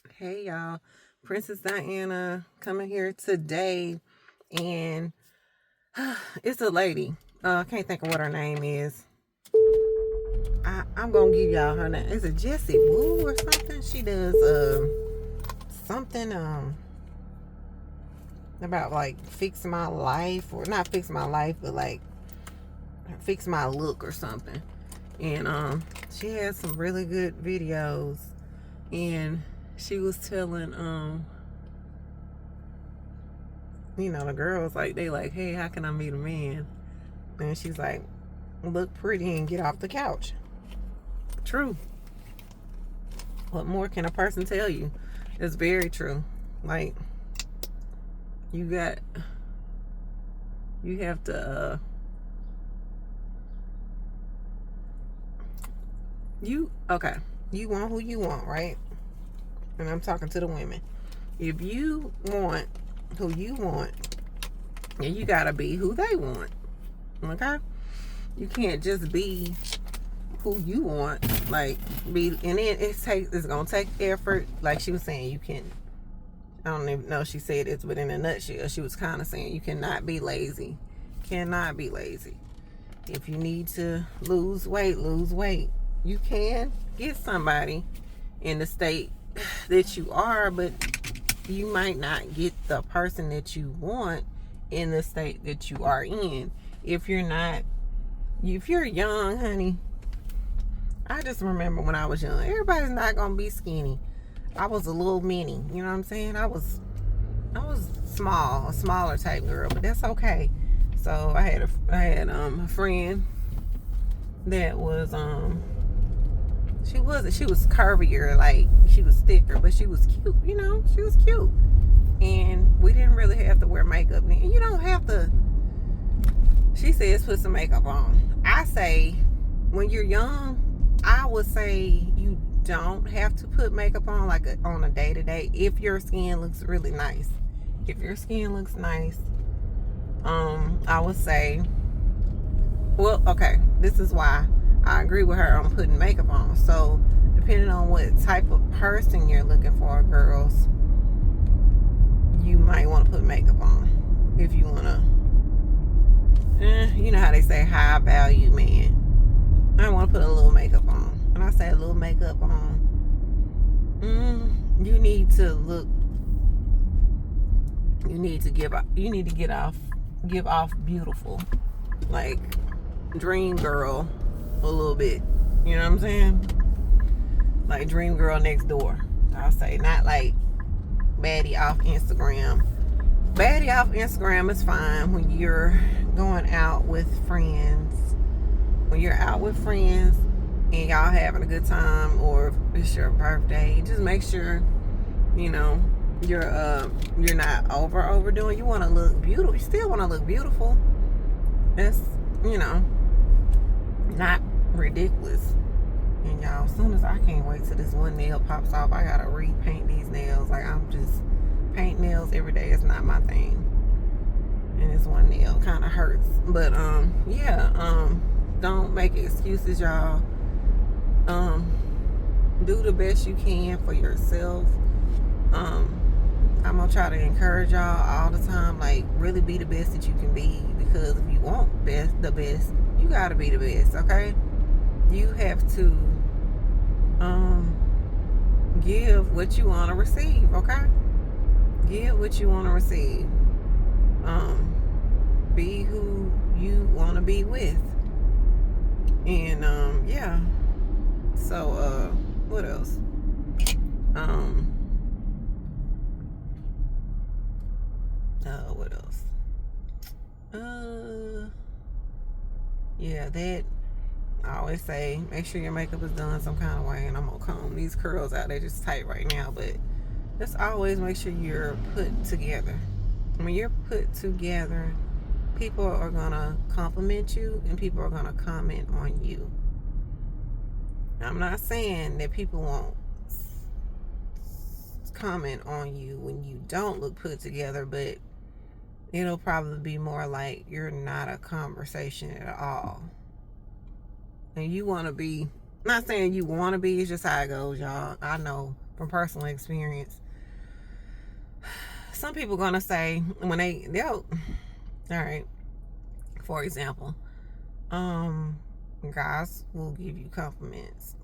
Hey y'all, Princess Diana coming here today, and it's a lady. I can't think of what her name is. I'm gonna give y'all her name. Is it Jessie Woo or something? She does something about like fix my life, or not fix my life, but like fix my look or something. And she has some really good videos, and she was telling the girls, like, they like, hey, how can I meet a man? And she's like, look pretty and get off the couch. True. What more can a person tell you? It's very true. Like, you have to okay, you want who you want, right? And I'm talking to the women. If you want who you want, then you gotta be who they want. Okay? You can't just be who you want, like, be, and then it's gonna take effort. Like she was saying, you can, I don't even know if she said this, but in a nutshell, she was kind of saying you cannot be lazy. Cannot be lazy. If you need to lose weight, lose weight. You can get somebody in the state that you are, but you might not get the person that you want in the state that you are in. If you're young, honey, I just remember when I was young, everybody's not gonna be skinny. I was a little mini, you know what I'm saying? I was small, a smaller type girl, but that's okay. So I had a friend that was she was curvier, like she was thicker, but she was cute, she was cute. And we didn't really have to wear makeup. You don't have to, she says, put some makeup on. I say, when you're young, I would say you don't have to put makeup on, like on a day-to-day, if your skin looks really nice. If your skin looks nice, I would say, well, okay, this is why I agree with her on putting makeup on. So depending on what type of person you're looking for, girls, you might want to put makeup on. If you want to, you know how they say high value man, I want to put a little makeup on. When I say a little makeup on, you need to look, you need to give off beautiful, like dream girl a little bit. You know what I'm saying? Like dream girl next door. I'll say, not like baddie off Instagram. Baddie off Instagram is fine when you're going out with friends. When you're out with friends and y'all having a good time, or if it's your birthday, just make sure you're not overdoing. You want to look beautiful. You still want to look beautiful. That's not ridiculous. And y'all, as soon as I can't wait till this one nail pops off, I gotta repaint these nails. Like, I'm just paint nails every day. It's not my thing. And this one nail kind of hurts. But don't make excuses, y'all. Do the best you can for yourself. I'm gonna try to encourage y'all all the time, like, really be the best that you can be, because if you want the best, you gotta be the best, okay? You have to give what you want to receive, okay? Give what you want to receive. Be who you want to be with. And yeah. So what else? What else? Yeah, that, I always say, make sure your makeup is done some kind of way. And I'm gonna comb these curls out. They're just tight right now, but just always make sure you're put together. When you're put together, people are gonna compliment you and people are gonna comment on you. I'm not saying that people won't comment on you when you don't look put together, but it'll probably be more like you're not a conversation at all. And you want to be, not saying you want to be, it's just how it goes, y'all. I know from personal experience. Some people gonna say when they'll, all right, for example, guys will give you compliments.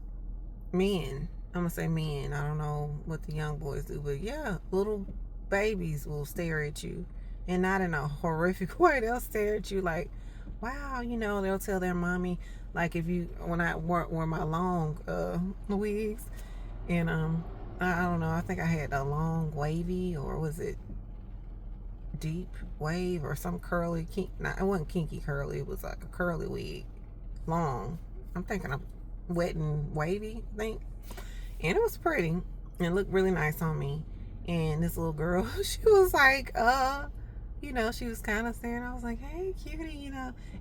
Men, I'm gonna say men, I don't know what the young boys do, but yeah, little babies will stare at you, and not in a horrific way. They'll stare at you like, wow, they'll tell their mommy, like when I wore my long wigs, and I don't know, I think I had a long wavy, or was it deep wave, or some curly it wasn't kinky curly, it was like a curly wig, long. I'm thinking of wet and wavy, I think. And it was pretty and looked really nice on me. And this little girl, she was like, she was kind of staring. I was like, hey, cutie,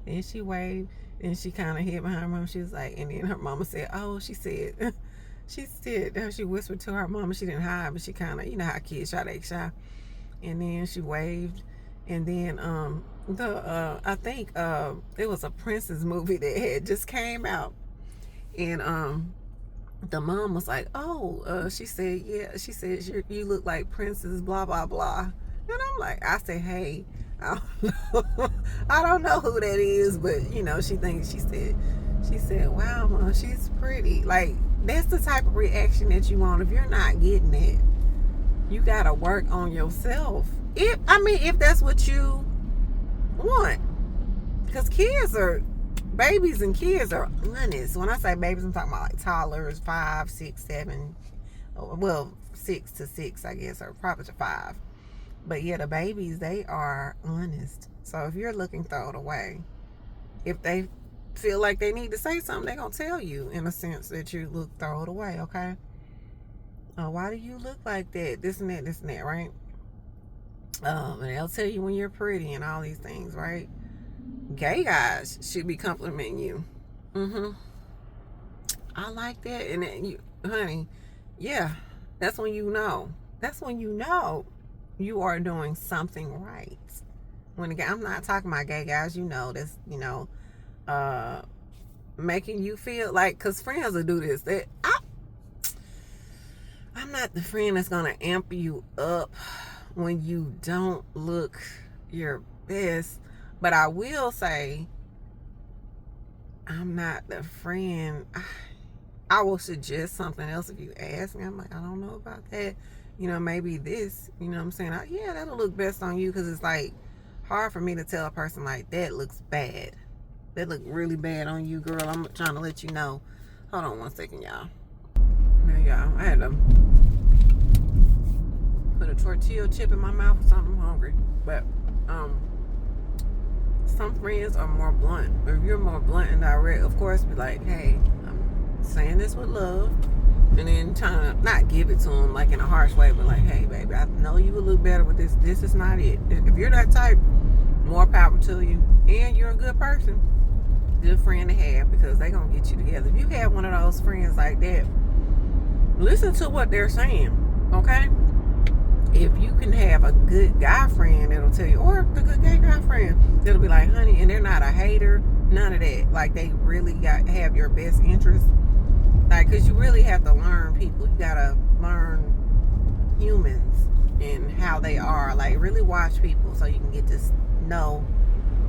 And she waved, and she kind of hid behind her mom. She was like, and then her mama said, she whispered to her mama. She didn't hide, but she kind of, how kids try to act shy. And then she waved. And then I think it was a Princess movie that had just came out. And the mom was like, she said, you look like Princess blah, blah, blah. And I'm like, I said, hey, I don't know who that is, but, she said, wow, Mom, she's pretty. Like, that's the type of reaction that you want. If you're not getting it, you got to work on yourself. If that's what you want. Because babies and kids are honest. When I say babies, I'm talking about like toddlers, 5, 6, 7. Well, 6 to 6, I guess, or probably to 5. But yeah, the babies, they are honest. So if you're looking, throw it away. If they feel like they need to say something, they're going to tell you in a sense that you look, throw it away, okay? Why do you look like that? This and that, right? And they'll tell you when you're pretty and all these things, right? Gay guys should be complimenting you. I like that. And then honey, yeah, that's when you know. That's when you know you are doing something right. I'm not talking about gay guys, that's, making you feel like, because friends will do this. I'm not the friend that's going to amp you up when you don't look your best. But I will say, I'm not the friend. I will suggest something else if you ask me. I'm like, I don't know about that. Maybe this, what I'm saying? Yeah, that'll look best on you, because it's like hard for me to tell a person like that looks bad. That look really bad on you, girl. I'm trying to let you know. Hold on one second, y'all. There y'all. I had to put a tortilla chip in my mouth or something. I'm hungry. But, some friends are more blunt. If you're more blunt and direct, of course, be like, hey, I'm saying this with love. And then trying to not give it to them like in a harsh way, but like, hey, baby, I know you would look better with this. This is not it. If you're that type, more power to you. And you're a good person. Good friend to have, because they're going to get you together. If you have one of those friends like that, listen to what they're saying, okay? If you can have a good guy friend that'll tell you, or a good gay guy friend that'll be like, honey, and they're not a hater, none of that. Like, they really have your best interest. Like, because you really have to learn people. You got to learn humans and how they are. Like, really watch people so you can get to know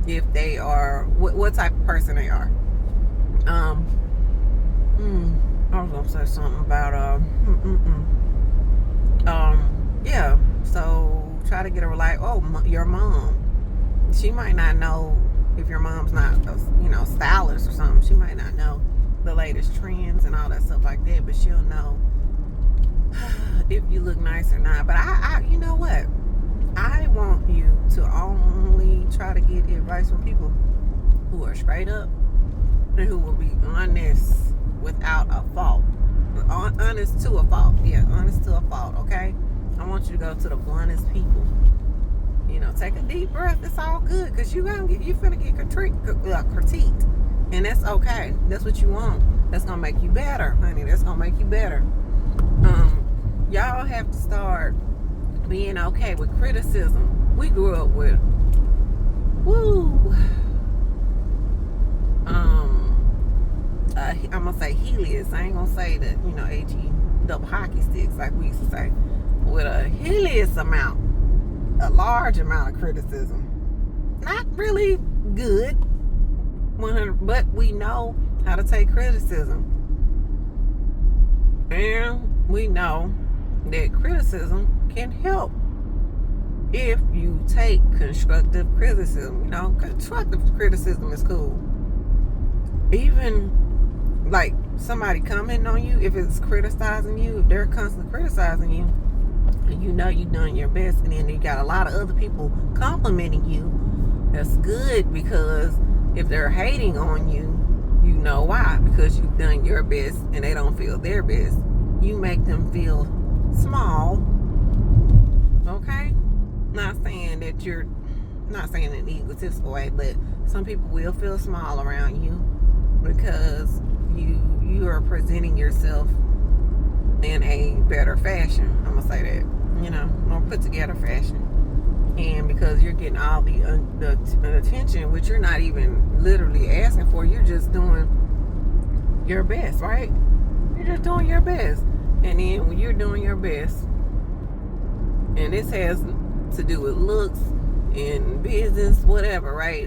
if they are, what type of person they are. I was going to say something about, yeah, so try to get her like, your mom. She might not know if your mom's not, stylist or something. She might not know the latest trends and all that stuff like that, but she'll know if you look nice or not. But I you know what? I want you to only try to get advice from people who are straight up and who will be honest without a fault. Honest to a fault. Yeah, honest to a fault, okay? I want you to go to the bluntest people. Take a deep breath. It's all good, because you're finna get critiqued. And that's okay. That's what you want. That's gonna make you better, honey. That's gonna make you better. Y'all have to start being okay with criticism. We grew up with I'm gonna say Helios. I ain't gonna say that, H-E putting up hockey sticks, like we used to say, with a large amount of criticism. Not really good, 100, but we know how to take criticism. And we know that criticism can help if you take constructive criticism. You know, constructive criticism is cool. Even like somebody commenting on you, if it's criticizing you, if they're constantly criticizing you, and you know you've done your best, and then you got a lot of other people complimenting you, that's good, because if they're hating on you, you know why, because you've done your best and they don't feel their best. You make them feel small. Okay? Not saying in an egotistical way, but some people will feel small around you because you are presenting yourself in a better fashion. I'm gonna say that, you know, more put together fashion. And because you're getting all the attention, which you're not even literally asking for, you're just doing your best, right? You're just doing your best. And then when you're doing your best, and this has to do with looks in business, whatever, right?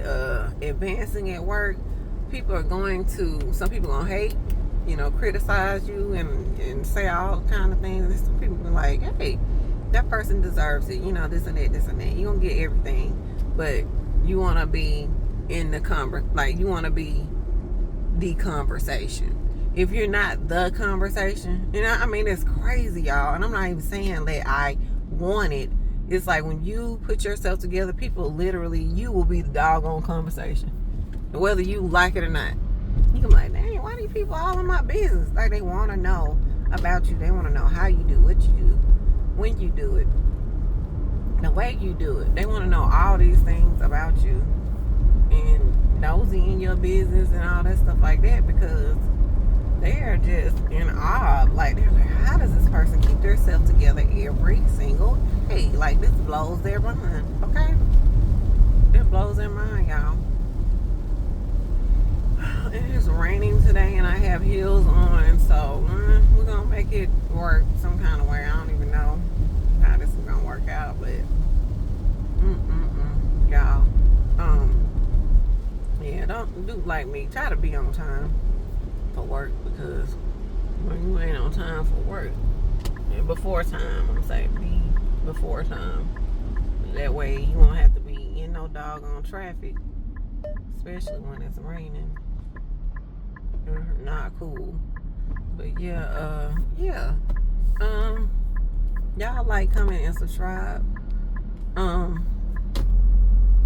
Advancing at work, some people are gonna hate, you know, criticize you and say all kind of things. And some people are like, hey, that person deserves it, you know, this and that. You don't get everything, but you want to be in the you want to be the conversation. If you're not the conversation, you know, I mean, it's crazy, y'all. And I'm not even saying that I want it. It's like when you put yourself together, people literally, you will be the doggone conversation, whether you like it or not. You can be like, dang, why do these people all in my business? Like, they want to know about you. They want to know how you do, what you do, when you do it, the way you do it. They want to know all these things about you and nosy in your business and all that stuff like that, because they're just in awe. Like, they're like, how does this person keep themselves together every single day? Like, this blows their mind, okay? It blows their mind, y'all. It is raining today and I have heels on, so we're gonna make it work some kind of way. I don't even know how this is gonna work out, but y'all, yeah, don't do like me. Try to be on time for work, because when you ain't on time for work, and before time, I'm saying be before time. That way you won't have to be in no doggone traffic, especially when it's raining. Not cool. But yeah, y'all like, comment, and subscribe.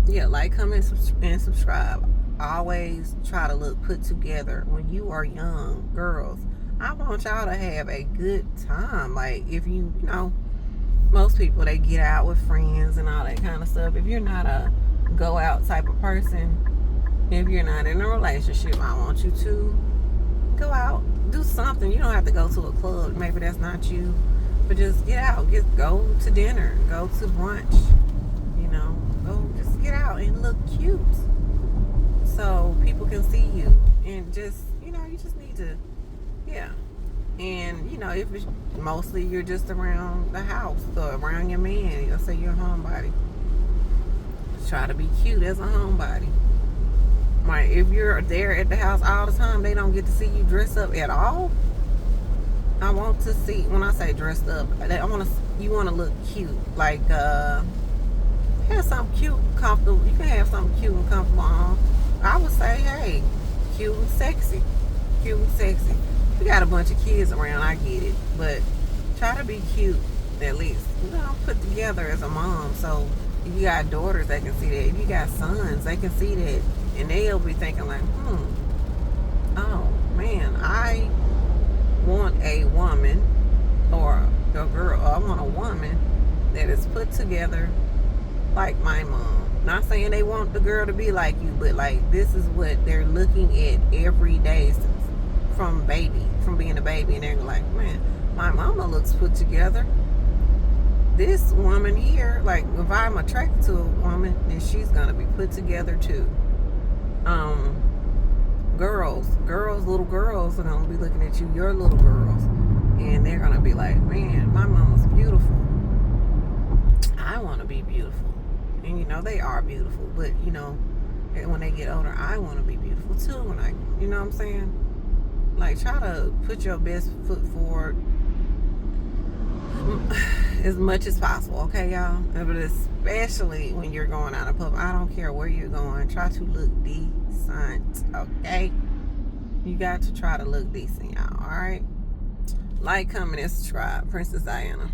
Like, comment, and subscribe. Always try to look put together when you are young girls. I want y'all to have a good time. Like, if you know, most people, they get out with friends and all that kind of stuff. If you're not a go out type of person, if you're not in a relationship, I want you to go out, do something. You don't have to go to a club. Maybe that's not you, but just get out. Go to dinner, go to brunch. You know, just get out and look cute, so people can see you. And just, you know, you just need to, yeah. And you know, if it's mostly you're just around the house or around your man, you'll say you're a homebody. Just try to be cute as a homebody. Right, if you're there at the house all the time, they don't get to see you dress up at all. I want to see, when I say dressed up, you want to look cute. Like, have something cute, comfortable. You can have something cute and comfortable on. I would say, hey, cute and sexy. Cute and sexy. If you got a bunch of kids around, I get it. But try to be cute, at least. You know, put together as a mom. So if you got daughters, they can see that. If you got sons, they can see that. And they'll be thinking like, oh man, I want a woman or a girl. I want a woman that is put together like my mom. Not saying they want the girl to be like you, but like, this is what they're looking at every day from being a baby. And they're like, man, my mama looks put together. This woman here, like, if I'm attracted to a woman, then she's gonna be put together too. Little girls are gonna be looking at you, your little girls. And they're gonna be like, man, my mama's beautiful. I want to be beautiful. And you know, they are beautiful, but you know, when they get older, I want to be beautiful too. When I, you know what I'm saying? Like, try to put your best foot forward as much as possible, okay, y'all? But especially when you're going out of public, I don't care where you're going, try to look decent, okay? You got to try to look decent, y'all, all right? Like, comment, and subscribe. Princess Diana.